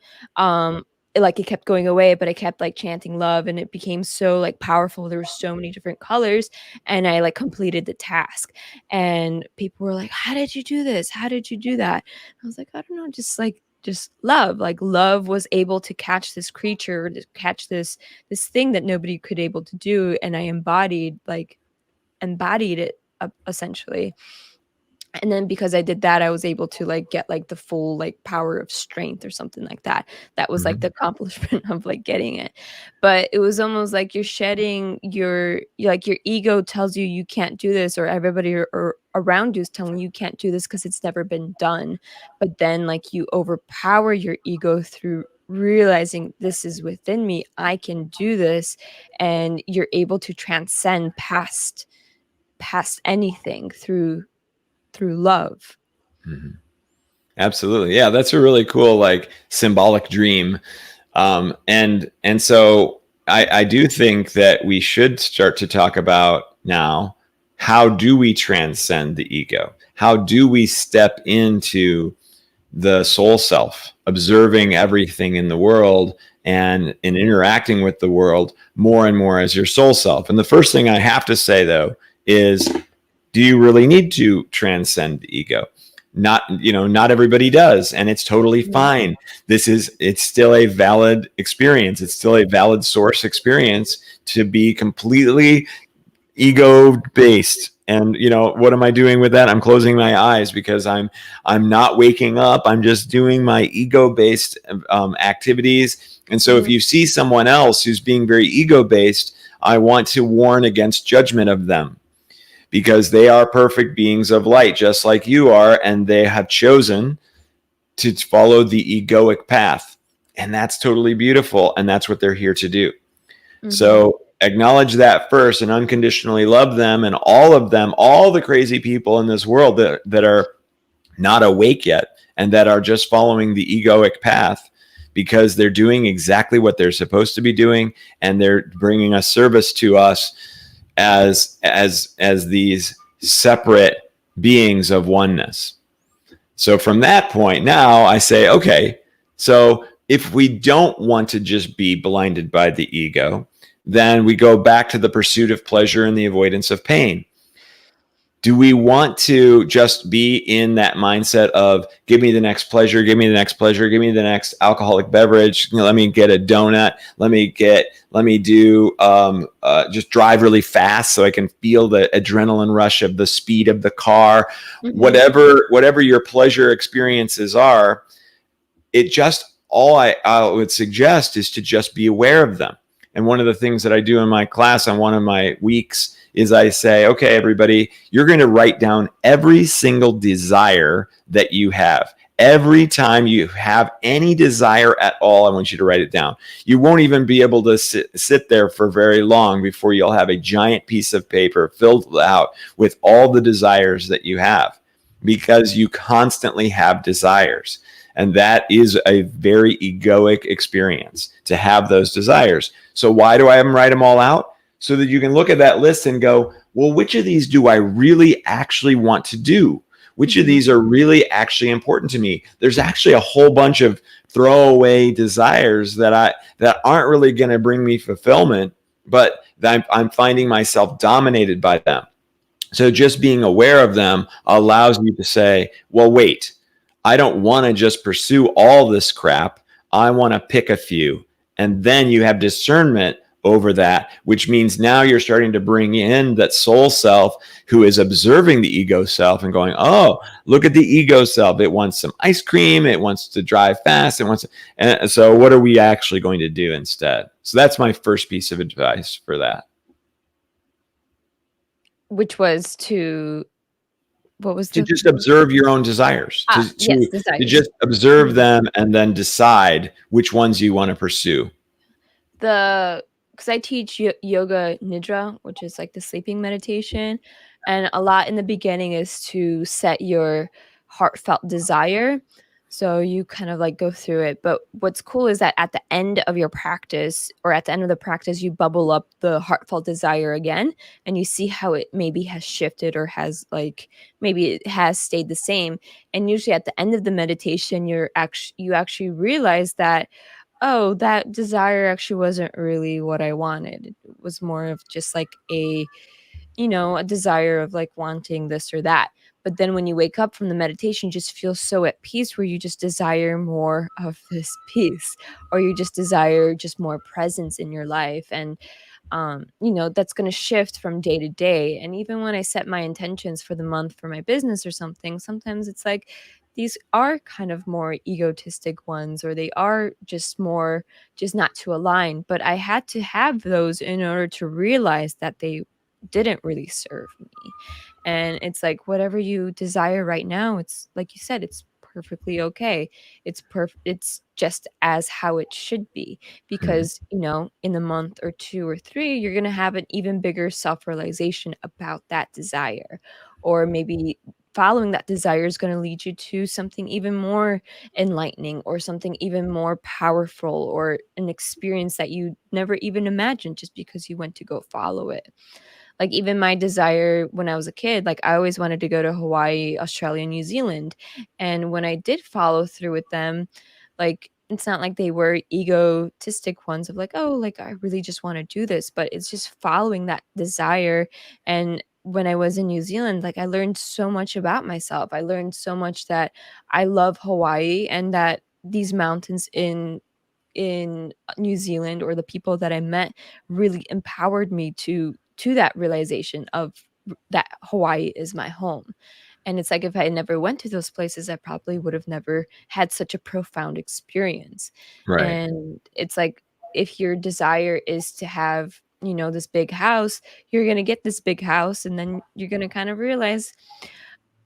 it kept going away, but I kept like chanting love, and it became so like powerful. There were so many different colors, and I like completed the task. And people were like, "How did you do this? How did you do that?" I was like, "I don't know, just love." Like love was able to catch this creature, to catch this thing that nobody could able to do, and I embodied it, essentially. And then because I did that, I was able to like get like the full like power of strength or something like that. That was like the accomplishment of like getting it. But it was almost like you're shedding like your ego tells you you can't do this, or everybody or around you is telling you can't do this because it's never been done. But then like you overpower your ego through realizing this is within me, I can do this, and you're able to transcend past anything through love. Mm-hmm. Absolutely. Yeah, that's a really cool, like, symbolic dream. And so I do think that we should start to talk about now, how do we transcend the ego? How do we step into the soul self, observing everything in the world and in interacting with the world more and more as your soul self? And the first thing I have to say, though, is, do you really need to transcend the ego? Not everybody does, and it's totally fine. It's still a valid experience. It's still a valid source experience to be completely ego based. And what am I doing with that? I'm closing my eyes because I'm not waking up. I'm just doing my ego based activities. And so if you see someone else who's being very ego based, I want to warn against judgment of them, because they are perfect beings of light, just like you are, and they have chosen to follow the egoic path. And that's totally beautiful, and that's what they're here to do. So acknowledge that first and unconditionally love them, and all of them, all the crazy people in this world that are not awake yet and that are just following the egoic path, because they're doing exactly what they're supposed to be doing, and they're bringing a service to us as these separate beings of oneness. So from that point, now I say, okay, so if we don't want to just be blinded by the ego, then we go back to the pursuit of pleasure and the avoidance of pain. Do we want to just be in that mindset of, give me the next pleasure, give me the next pleasure, give me the next alcoholic beverage, let me get a donut, let me do just drive really fast so I can feel the adrenaline rush of the speed of the car, whatever your pleasure experiences are. All I would suggest is to just be aware of them. And one of the things that I do in my class on one of my weeks is I say, okay, everybody, you're going to write down every single desire that you have. Every time you have any desire at all, I want you to write it down. You won't even be able to sit there for very long before you'll have a giant piece of paper filled out with all the desires that you have, because you constantly have desires. And that is a very egoic experience, to have those desires. So why do I have them write them all out? So that you can look at that list and go, well, which of these do I really actually want to do? Which of these are really actually important to me? There's actually a whole bunch of throwaway desires that aren't really going to bring me fulfillment, but I'm finding myself dominated by them. So just being aware of them allows you to say, well, wait, I don't want to just pursue all this crap. I want to pick a few. And then you have discernment over that, which means now you're starting to bring in that soul self who is observing the ego self and going, oh, look at the ego self. It wants some ice cream. It wants to drive fast. And so what are we actually going to do instead? So that's my first piece of advice for that. Which was to, what was to just observe your own desires, desires. To just observe them and then decide which ones you want to pursue. Because I teach yoga nidra, which is like the sleeping meditation. And a lot in the beginning is to set your heartfelt desire. So you kind of like go through it. But what's cool is that at the end of your practice, or at the end of the practice, you bubble up the heartfelt desire again, and you see how it maybe has shifted, or has like maybe it has stayed the same. And usually at the end of the meditation, you actually realize that, oh, that desire actually wasn't really what I wanted. It was more of just like a desire of like wanting this or that. But then when you wake up from the meditation, you just feel so at peace, where you just desire more of this peace, or you just desire just more presence in your life. And that's going to shift from day to day. And even when I set my intentions for the month for my business or something, sometimes it's like these are kind of more egotistic ones, or they are just more just not to align. But I had to have those in order to realize that they didn't really serve me. And it's like whatever you desire right now, it's like you said, it's perfectly okay. It's just as how it should be, Mhm. because in the month or 2 or 3, you're going to have an even bigger self-realization about that desire. Or maybe following that desire is going to lead you to something even more enlightening, or something even more powerful, or an experience that you never even imagined, just because you went to go follow it. Like, even my desire when I was a kid, like, I always wanted to go to Hawaii, Australia, New Zealand, and when I did follow through with them, like, it's not like they were egotistic ones of like, "Oh, like, I really just wanna do this," but it's just following that desire. And when I was in New Zealand, like, I learned so much about myself. I learned so much that I love Hawaii, and that these mountains in New Zealand, or the people that I met, really empowered me to that realization of that Hawaii is my home. And it's like if I never went to those places, I probably would have never had such a profound experience. Right. And it's like if your desire is to have, this big house, you're going to get this big house, and then you're going to kind of realize,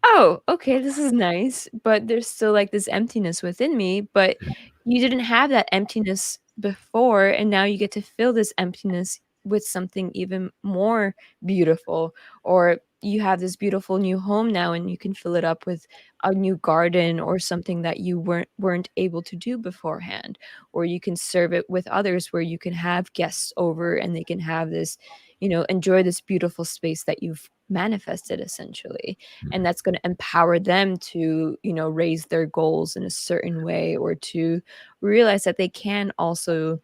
"Oh, okay, this is nice," but there's still, like, this emptiness within me. But you didn't have that emptiness before, and now you get to fill this emptiness with something even more beautiful. Or you have this beautiful new home now, and you can fill it up with a new garden, or something that you weren't able to do beforehand. Or you can serve it with others, where you can have guests over, and they can have this, enjoy this beautiful space that you've manifested, essentially. And that's going to empower them to raise their goals in a certain way, or to realize that they can also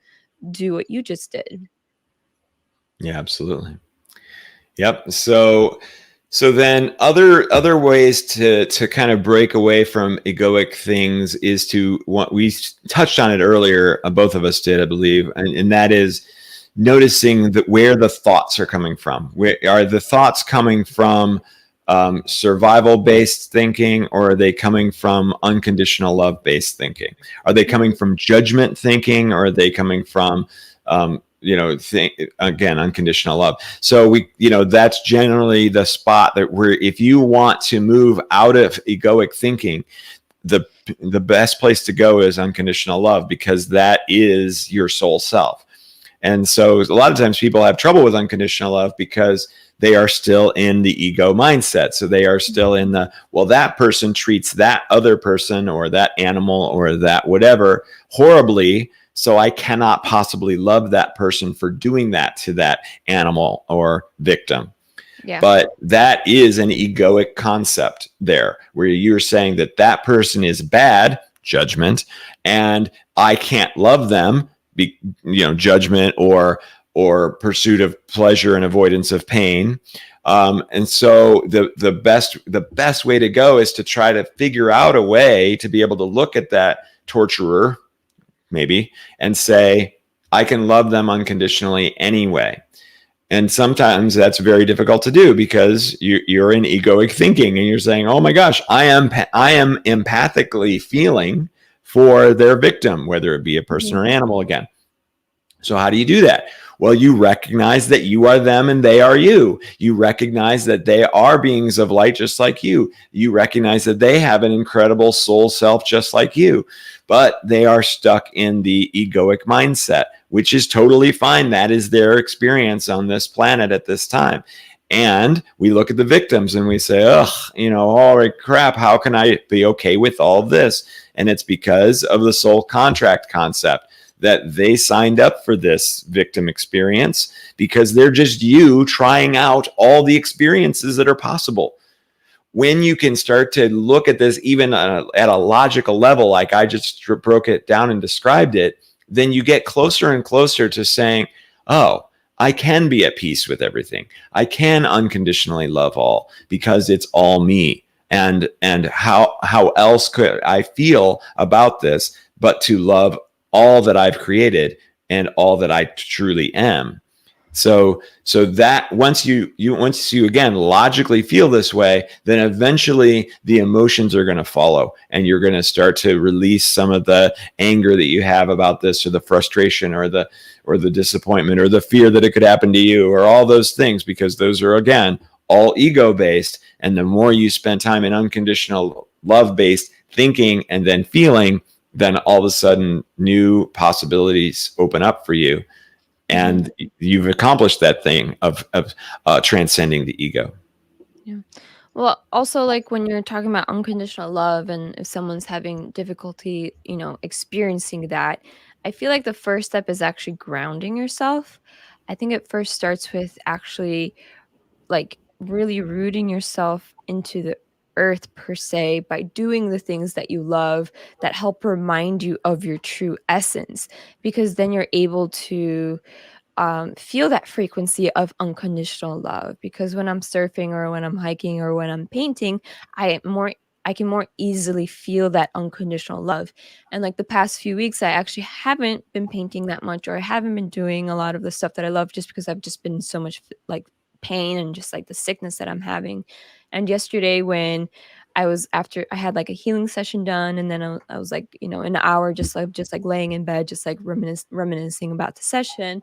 do what you just did. Yeah, absolutely. Yep. So then other ways to kind of break away from egoic things is to what we touched on it earlier, both of us did, I believe, and that is noticing that where the thoughts are coming from. Where are the thoughts coming from? Survival based thinking, or are they coming from unconditional love based thinking? Are they coming from judgment thinking, or are they coming from again, unconditional love? So that's generally the spot that if you want to move out of egoic thinking, the best place to go is unconditional love, because that is your soul self. And so a lot of times people have trouble with unconditional love because they are still in the ego mindset. So they are still in that person treats that other person, or that animal, or that whatever horribly, so I cannot possibly love that person for doing that to that animal or victim. Yeah. But that is an egoic concept there, where you're saying that person is bad, judgment, and I can't love them, judgment, or pursuit of pleasure and avoidance of pain. And so the best way to go is to try to figure out a way to be able to look at that torturer, maybe, and say, I can love them unconditionally anyway. And sometimes that's very difficult to do, because you're in egoic thinking, and you're saying, oh my gosh, I am empathically feeling for their victim, whether it be a person or animal again. So how do you do that? Well, you recognize that you are them and they are you. You recognize that they are beings of light just like you. You recognize that they have an incredible soul self just like you, but they are stuck in the egoic mindset, which is totally fine. That is their experience on this planet at this time. And we look at the victims and we say, ugh, all right, crap, how can I be okay with all of this? And it's because of the soul contract concept, that they signed up for this victim experience because they're just you trying out all the experiences that are possible. When you can start to look at this even at a logical level, like I just broke it down and described it, then you get closer and closer to saying, oh, I can be at peace with everything. I can unconditionally love all because it's all me. And how else could I feel about this but to love all that I've created and all that I truly am? So that once you again logically feel this way, then eventually the emotions are going to follow, and you're going to start to release some of the anger that you have about this, or the frustration, or the disappointment, or the fear that it could happen to you, or all those things, because those are again all ego based. And the more you spend time in unconditional love based thinking and then feeling, then all of a sudden new possibilities open up for you. And you've accomplished that thing of transcending the ego. Yeah. Well, also, like when you're talking about unconditional love, and if someone's having difficulty, experiencing that, I feel like the first step is actually grounding yourself. I think it first starts with actually like really rooting yourself into the earth per se, by doing the things that you love that help remind you of your true essence, because then you're able to feel that frequency of unconditional love. Because when I'm surfing, or when I'm hiking, or when I'm painting, I can more easily feel that unconditional love. And like the past few weeks, I actually haven't been painting that much, or I haven't been doing a lot of the stuff that I love, just because I've just been so much like pain and just like the sickness that I'm having. And yesterday, when after I had like a healing session done, and then I was like, an hour just like laying in bed, just like reminiscing about the session,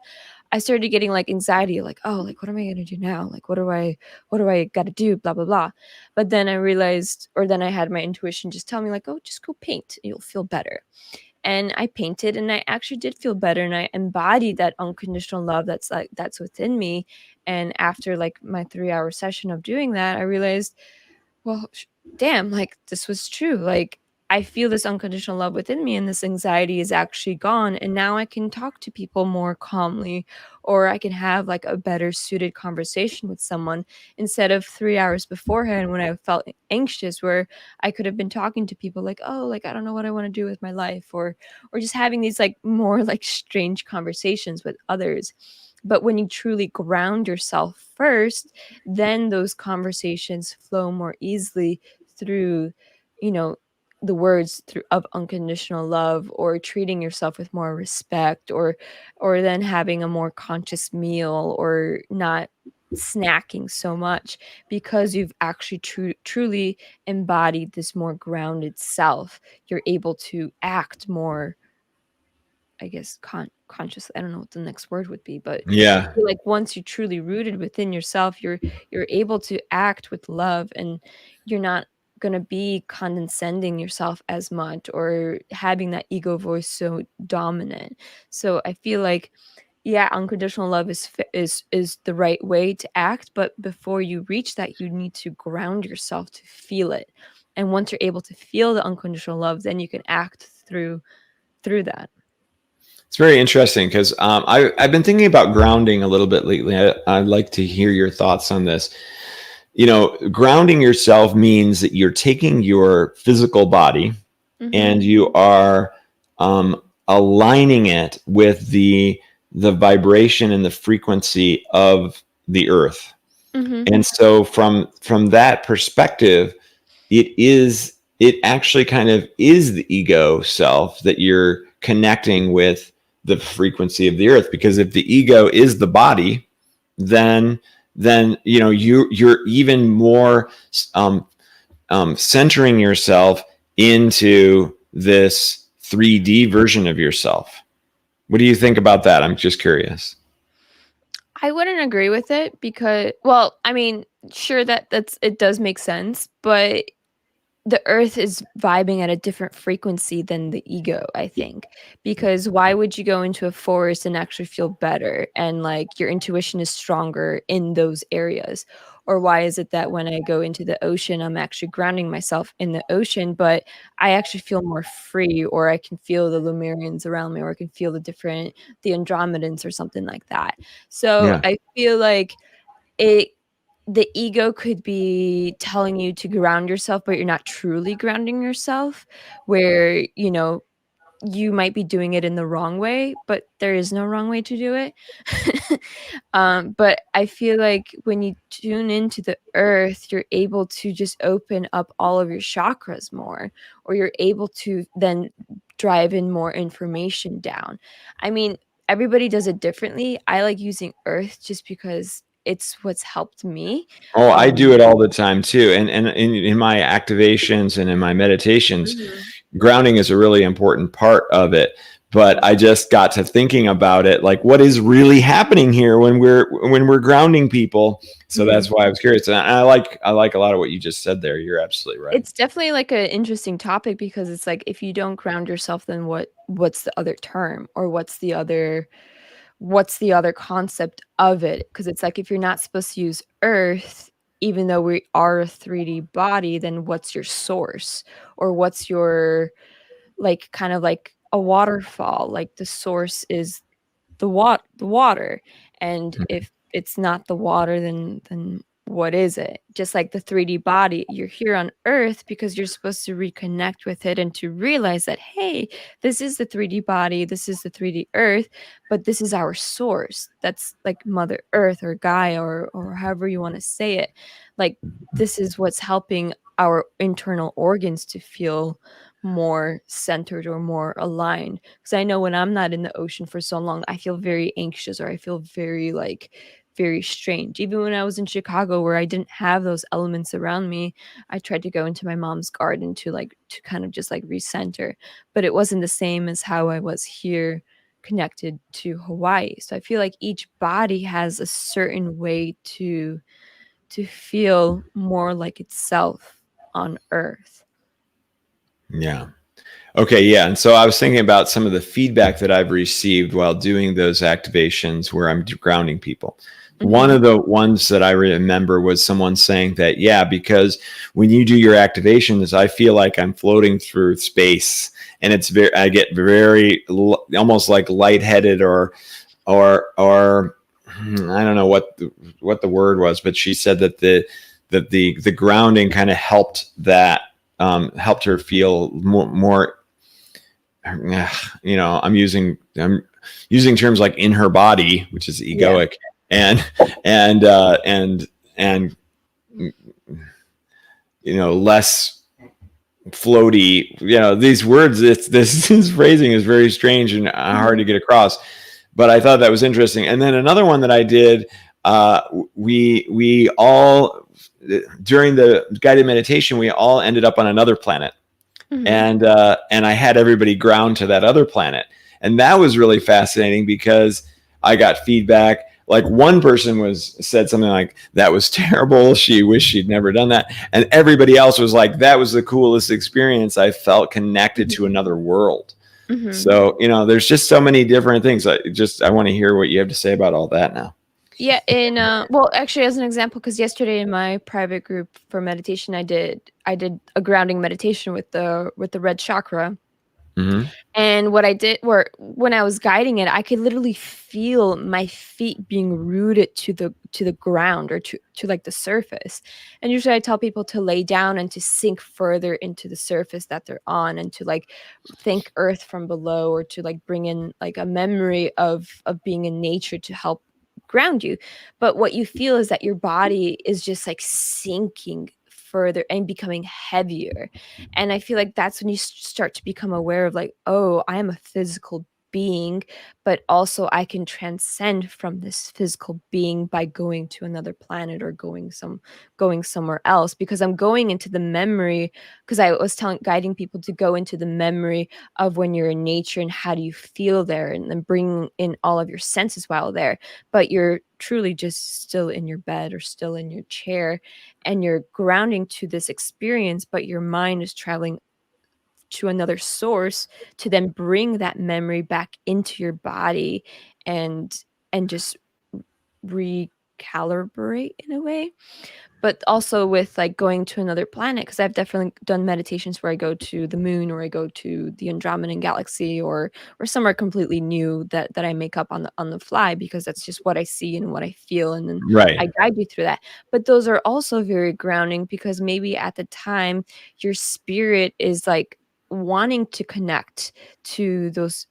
I started getting like anxiety, like, oh, like what am I gonna do now? Like what do I gotta do? Blah blah blah. But then I realized, or then I had my intuition just tell me like, oh, just go paint. You'll feel better. And I painted, and I actually did feel better, and I embodied that unconditional love that's within me. And after like my 3-hour session of doing that, I realized, well, damn, like this was true. Like I feel this unconditional love within me, and this anxiety is actually gone. And now I can talk to people more calmly, or I can have like a better suited conversation with someone, instead of 3 hours beforehand when I felt anxious, where I could have been talking to people like, oh, like I don't know what I want to do with my life, or just having these like more like strange conversations with others. But when you truly ground yourself first, then those conversations flow more easily through, you know, the words through of unconditional love, or treating yourself with more respect, or then having a more conscious meal, or not snacking so much, because you've actually truly embodied this more grounded self. You're able to act more, I guess, consciously. I don't know what the next word would be, but I Yeah. feel like once you're truly rooted within yourself, you're able to act with love, and you're not gonna be condescending yourself as much, or having that ego voice so dominant. So I feel like, yeah, unconditional love is the right way to act, but before you reach that, you need to ground yourself to feel it. And once you're able to feel the unconditional love, then you can act through that. It's very interesting because I've been thinking about grounding a little bit lately. I'd like to hear your thoughts on this. Grounding yourself means that you're taking your physical body and you are aligning it with the vibration and the frequency of the earth. And so from that perspective, it actually kind of is the ego self that you're connecting with the frequency of the earth. Because if the ego is the body, then you're even more centering yourself into this 3D version of yourself. What do you think about that? I'm just curious. I wouldn't agree with it, because, well, I mean, sure, it does make sense, but the earth is vibing at a different frequency than the ego, I think. Because why would you go into a forest and actually feel better and like your intuition is stronger in those areas? Or why is it that when I go into the ocean, I'm actually grounding myself in the ocean, but I actually feel more free, or I can feel the Lemurians around me, or I can feel the Andromedans or something like that. So Yeah. I feel like it the ego could be telling you to ground yourself, but you're not truly grounding yourself, where, you might be doing it in the wrong way, but there is no wrong way to do it. But I feel like when you tune into the earth, you're able to just open up all of your chakras more, or you're able to then drive in more information down. I mean, everybody does it differently. I like using earth just because it's what's helped me. Oh, I do Um, it all the time too. And in my activations and in my meditations, mhm, grounding is a really important part of it. But I just got to thinking about it, like what is really happening here when we're grounding people. So mhm. that's why I was curious. And I like a lot of what you just said there. You're absolutely right. It's definitely like an interesting topic, because it's like if you don't ground yourself, then what's the other term, or what's the other concept of it? Because it's like if you're not supposed to use earth, even though we are a 3D body, then what's your source? Or what's your, like, kind of like a waterfall? Like the source is the water, and if it's not the water, then what is it? Just like the 3D body, you're here on earth because you're supposed to reconnect with it and to realize that, hey, this is the 3D body, this is the 3D earth, but this is our source. That's like Mother Earth or Gaia, or however you want to say it. Like, this is what's helping our internal organs to feel more centered or more aligned. Because I know when I'm not in the ocean for so long, I feel very anxious, or I feel very, like, very strange. Even when I was in Chicago, where I didn't have those elements around me, I tried to go into my mom's garden to, like, to kind of just like recenter, but it wasn't the same as how I was here connected to Hawaii. So I feel like each body has a certain way to feel more like itself on earth. Yeah. Okay, yeah. And so I was thinking about some of the feedback that I've received while doing those activations where I'm grounding people. One Mhm. of the ones that I remember was someone saying that, yeah, because when you do your activations, I feel like I'm floating through space, and I get very almost like lightheaded, or I don't know what the word was, but she said that the grounding kind of helped her feel more, I'm using terms like in her body, which is Yeah. egoic, and and less floaty. These words. This phrasing is very strange and hard Mhm. to get across. But I thought that was interesting. And then another one that I did, we all, during the guided meditation, we all ended up on another planet, Mhm. and I had everybody ground to that other planet, and that was really fascinating because I got feedback. Like one person said something like, "That was terrible. She wished she'd never done that," and everybody else was like, "That was the coolest experience. I felt connected to Mhm. another world." Mhm. So there's just so many different things. I want to hear what you have to say about all that now. Yeah, well, actually, as an example, because yesterday in my private group for meditation, I did a grounding meditation with the red chakra. Hmm. And what I did, were when I was guiding it, I could literally feel my feet being rooted to the ground, or to like the surface. And usually I tell people to lay down and to sink further into the surface that they're on, and to like think earth from below, or to like bring in like a memory of being in nature to help ground you. But what you feel is that your body is just like sinking further and becoming heavier. And I feel like that's when you start to become aware of, like, oh, I am a physical being, but also I can transcend from this physical being by going to another planet or going somewhere else, because I'm going into the memory, because I was guiding people to go into the memory of when you're in nature and how do you feel there, and then bring in all of your senses while there, but you're truly just still in your bed or still in your chair, and you're grounding to this experience, but your mind is traveling to another source to then bring that memory back into your body, and just recalibrate in a way. But also with, like, going to another planet, because I've definitely done meditations where I go to the moon, or I go to the Andromedan galaxy, or somewhere completely new that I make up on the fly, because that's just what I see and what I feel, and then Right. I guide you through that. But those are also very grounding, because maybe at the time your spirit is, like, wanting to connect to those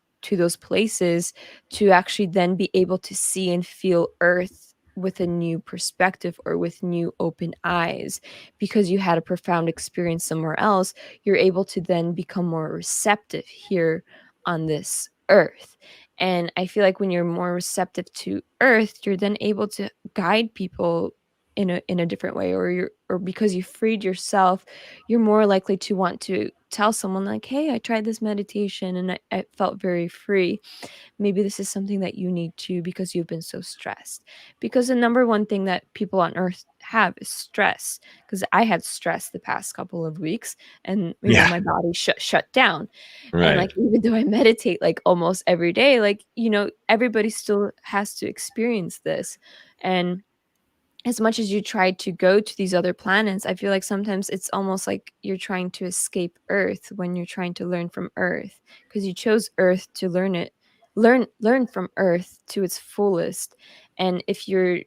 places, to actually then be able to see and feel Earth with a new perspective, or with new open eyes, because you had a profound experience somewhere else. You're able to then become more receptive here on this Earth. And I feel like when you're more receptive to Earth, you're then able to guide people in a different way, or because you freed yourself, you're more likely to want to tell someone, like, hey, I tried this meditation and I felt very free. Maybe this is something that you need to, because you've been so stressed. Because the number one thing that people on earth have is stress. Because I had stress the past couple of weeks, and Yeah. my body shut down. And, Right. like, even though I meditate, like, almost every day, like, everybody still has to experience this. And as much as you try to go to these other planets, I feel like sometimes it's almost like you're trying to escape Earth when you're trying to learn from Earth, because you chose Earth to learn from Earth to its fullest. And if you're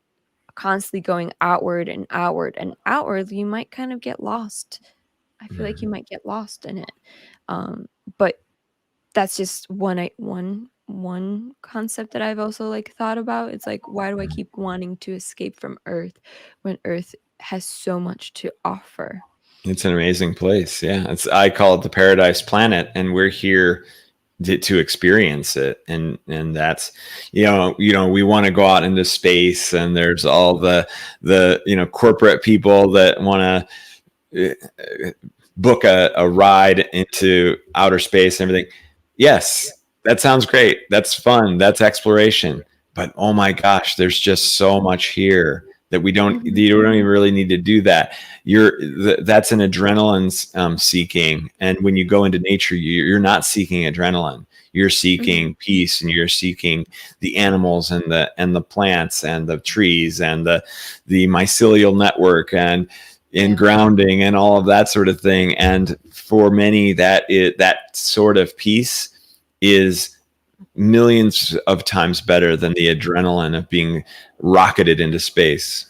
constantly going outward and outward and outward, you might kind of get lost. I feel like you Mhm. might get lost in it. But that's just one concept that I've also, like, thought about. It's like, why do I keep wanting to escape from Earth when Earth has so much to offer? It's an amazing place. Yeah. I call it the paradise planet, and we're here to experience it. And that's, we want to go out into space, and there's all the corporate people that want to book a ride into outer space and everything. Yes, that sounds great. That's fun. That's exploration. But oh my gosh, there's just so much here that Mhm. you don't even really need to do that. That's an adrenaline seeking. And when you go into nature, you're not seeking adrenaline. You're Mhm. seeking peace, and you're seeking the animals and the plants and the trees and the mycelial network and in Yeah. grounding and all of that sort of thing. And for many, that sort of peace is millions of times better than the adrenaline of being rocketed into space.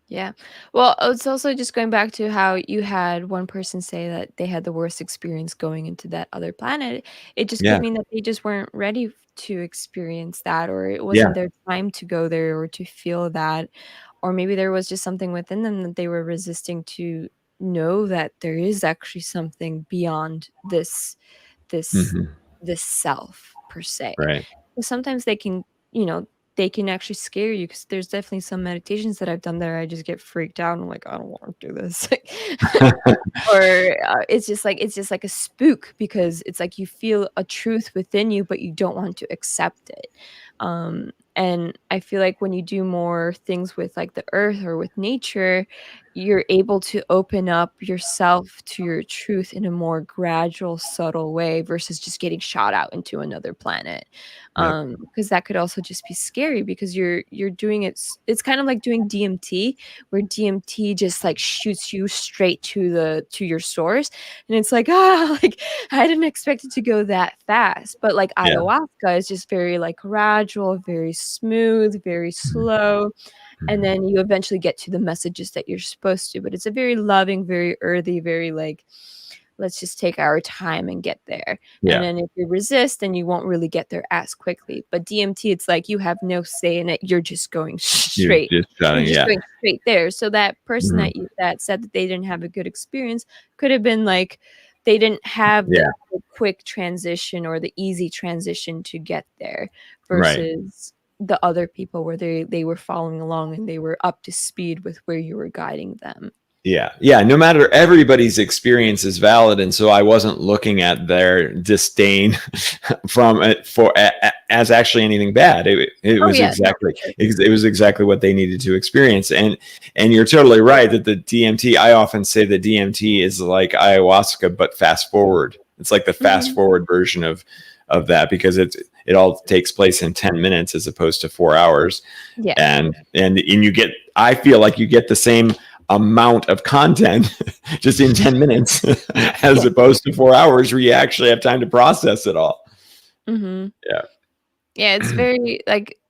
Yeah. Well, it's also just going back to how you had one person say that they had the worst experience going into that other planet. It just could Yeah. mean that they just weren't ready to experience that, or it Yeah. wasn't their time to go there or to feel that. Or maybe there was just something within them that they were resisting to know, that there is actually something beyond this Hmm. this self per se. Right. Sometimes they can, they can actually scare you, because there's definitely some meditations that I've done there, I just get freaked out, and I'm like, "I don't wanna do this." Or, it's just like a spook, because it's like you feel a truth within you, but you don't want to accept it. And I feel like when you do more things with, like, the earth or with nature, you're able to open up yourself to your truth in a more gradual, subtle way, versus just getting shot out into another planet. Yep. Because that could also just be scary, because you're doing it's kind of like doing DMT, where DMT just, like, shoots you straight to your source, and it's like, "Ah," like, I didn't expect it to go that fast. But, like, Yeah. ayahuasca is just very, like, gradual, very smooth, very slow, and Mhm. then you eventually get to the messages that you're supposed to. But it's a very loving, very earthy, very, like, let's just take our time and get there. And Yeah. then if you resist, then you won't really get there as quickly. But DMT, it's like you have no say in it. You're just going You're straight. just You're shouting. just Yeah. going straight there. So that person Mhm. that said that they didn't have a good experience could have been like they didn't have Yeah. the quick transition or the easy transition to get there Right. versus the other people where they were following along and they were up to speed with where you were guiding them. Yeah. Yeah. No matter, everybody's experience is valid. And so I wasn't looking at their disdain from it as actually anything bad. It Oh was yeah, no, exactly, for sure. it was exactly what they needed to experience. And you're totally right that the DMT, I often say the DMT is like ayahuasca, but fast forward. It's like the fast forward version of that, because it all takes place in 10 minutes as opposed to 4 hours. Yeah. And you get, I feel like you get the same amount of content just in 10 minutes as opposed to 4 hours where you actually have time to process it all. Yeah. Yeah, it's very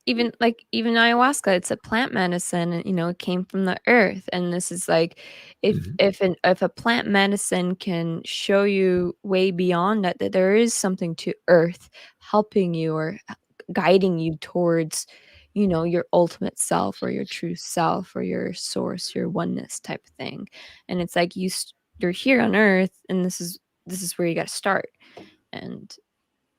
even ayahuasca, it's a plant medicine, and it came from the earth. And this is like, if a plant medicine can show you way beyond that there is something to earth helping you or guiding you towards your ultimate self or your true self or your source, your oneness type of thing. And it's like you're here on earth, and this is where you got to start. And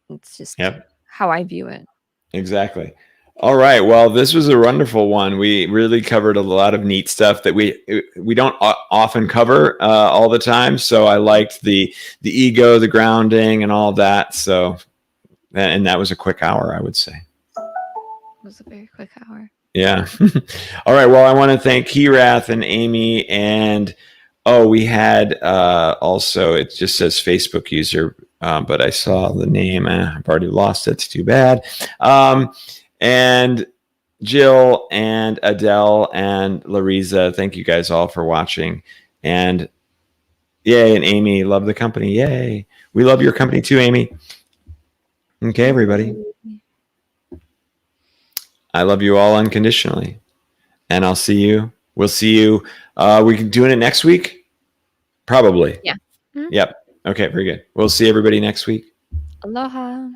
it's just how I view it. Exactly. All right. Well, this was a wonderful one. We really covered a lot of neat stuff that we don't often cover all the time. So I liked the ego, the grounding, and all that. So, and that was a quick hour, I would say. It was a very quick hour. Yeah. All right. Well, I want to thank Kirath and Amy, and we had also, it just says Facebook user, but I saw the name. I've already lost it. It's too bad. And Jill and Adele and Larisa, thank you guys all for watching. And yay, and Amy, love the company. Yay. We love your company too, Amy. Okay, everybody. I love you all unconditionally. And we'll see you. We can doing it next week? Probably. Yeah. Yep. Okay, very good. We'll see everybody next week. Aloha.